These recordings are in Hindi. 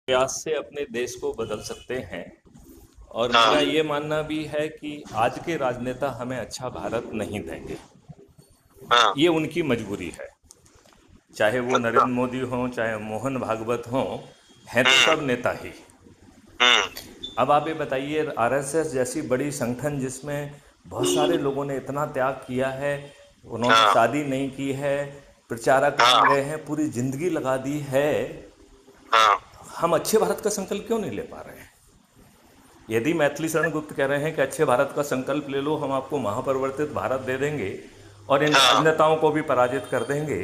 प्रयास से अपने देश को बदल सकते हैं। और मेरा हाँ। ये मानना भी है कि आज के राजनेता हमें अच्छा भारत नहीं देंगे। हाँ। ये उनकी मजबूरी है, चाहे वो अच्छा। नरेंद्र मोदी हों चाहे मोहन भागवत हों, हैं तो हम्म। सब नेता ही। हम्म। अब आप ये बताइए, आरएसएस जैसी बड़ी संगठन जिसमें बहुत सारे लोगों ने इतना त्याग किया है, उन्होंने हाँ। शादी नहीं की है, प्रचारक बन हाँ। गए हैं, पूरी जिंदगी लगा दी है, हाँ। हम अच्छे भारत का संकल्प क्यों नहीं ले पा रहे हैं? यदि मैथिली शरण गुप्त कह रहे हैं कि अच्छे भारत का संकल्प ले लो, हम आपको महापरिवर्तित भारत दे देंगे और इन हाँ। राजनेताओं को भी पराजित कर देंगे,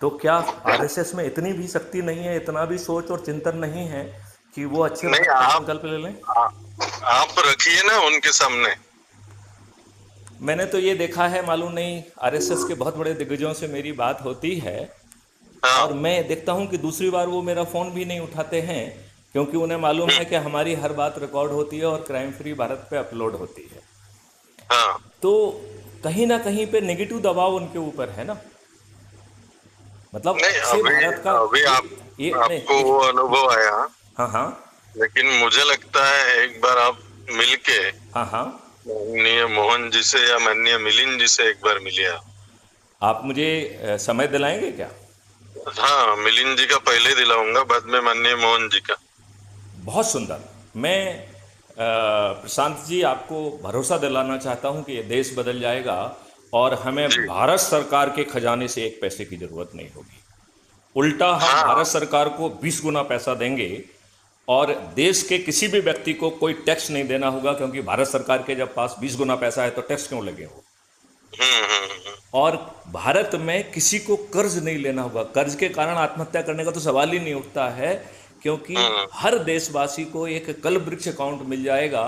तो क्या आरएसएस में इतनी भी शक्ति नहीं है, इतना भी सोच और चिंतन नहीं है कि वो अच्छे नहीं, भारत का संकल्प ले लें? आप रखिए ना उनके सामने। मैंने तो ये देखा है, मालूम नहीं, आरएसएस के बहुत बड़े दिग्गजों से मेरी बात होती है और हाँ। मैं देखता हूँ कि दूसरी बार वो मेरा फ़ोन भी नहीं उठाते हैं, क्योंकि उन्हें मालूम है कि हमारी हर बात रिकॉर्ड होती है और क्राइम फ्री भारत पे अपलोड होती है। हाँ। तो कहीं ना कहीं पे नेगेटिव दबाव उनके ऊपर है ना। मतलब नहीं, अच्छे अभी भारत का अभी ये नहीं आपको वो अनुभव आया, हाँ हाँ लेकिन मुझे लगता है एक बार आप मिलके हाँ हाँ। माननीय मोहन जी से या माननीय मिलिंद जी से एक बार मिलिए आप। आप मुझे समय दिलाएंगे क्या? हाँ, मिलिंद जी का पहले दिलाऊंगा, बाद में माननीय मोहन जी का। बहुत सुंदर। मैं प्रशांत जी आपको भरोसा दिलाना चाहता हूं कि ये देश बदल जाएगा और हमें जी। भारत सरकार के खजाने से एक पैसे की जरूरत नहीं होगी। उल्टा हम हाँ। भारत सरकार को 20 गुना पैसा देंगे और देश के किसी भी व्यक्ति को कोई टैक्स नहीं देना होगा, क्योंकि भारत सरकार के जब पास 20 गुना पैसा है तो टैक्स क्यों लगे हो। हम्म। और भारत में किसी को कर्ज नहीं लेना होगा, कर्ज के कारण आत्महत्या करने का तो सवाल ही नहीं उठता है, क्योंकि हम्म। हर देशवासी को एक कल्प वृक्ष अकाउंट मिल जाएगा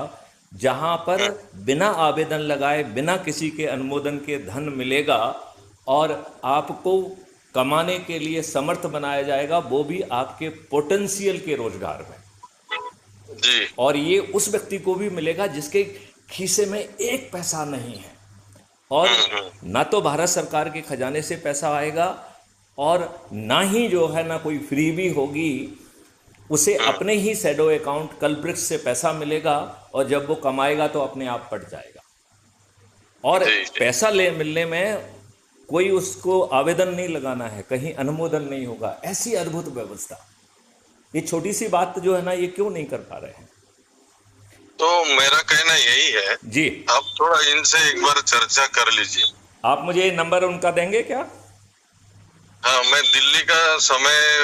जहां पर बिना आवेदन लगाए, बिना किसी के अनुमोदन के धन मिलेगा और आपको कमाने के लिए समर्थ बनाया जाएगा, वो भी आपके पोटेंशियल के रोजगार में। जी। और ये उस व्यक्ति को भी मिलेगा जिसके खीसे में एक पैसा नहीं है, और हम्म। ना तो भारत सरकार के खजाने से पैसा आएगा और ना ही जो है ना कोई फ्रीबी होगी, उसे हम्म। अपने ही शैडो अकाउंट कल्ब्रिक्स से पैसा मिलेगा और जब वो कमाएगा तो अपने आप पट जाएगा। और जी। जी। पैसा ले मिलने में कोई उसको आवेदन नहीं लगाना है, कहीं अनुमोदन नहीं होगा, ऐसी अद्भुत व्यवस्था। ये छोटी सी बात जो है ना, ये क्यों नहीं कर पा रहे हैं? तो मेरा कहना यही है, जी। आप थोड़ा इनसे एक बार चर्चा कर लीजिए। आप मुझे नंबर उनका देंगे क्या? हाँ, मैं दिल्ली का समय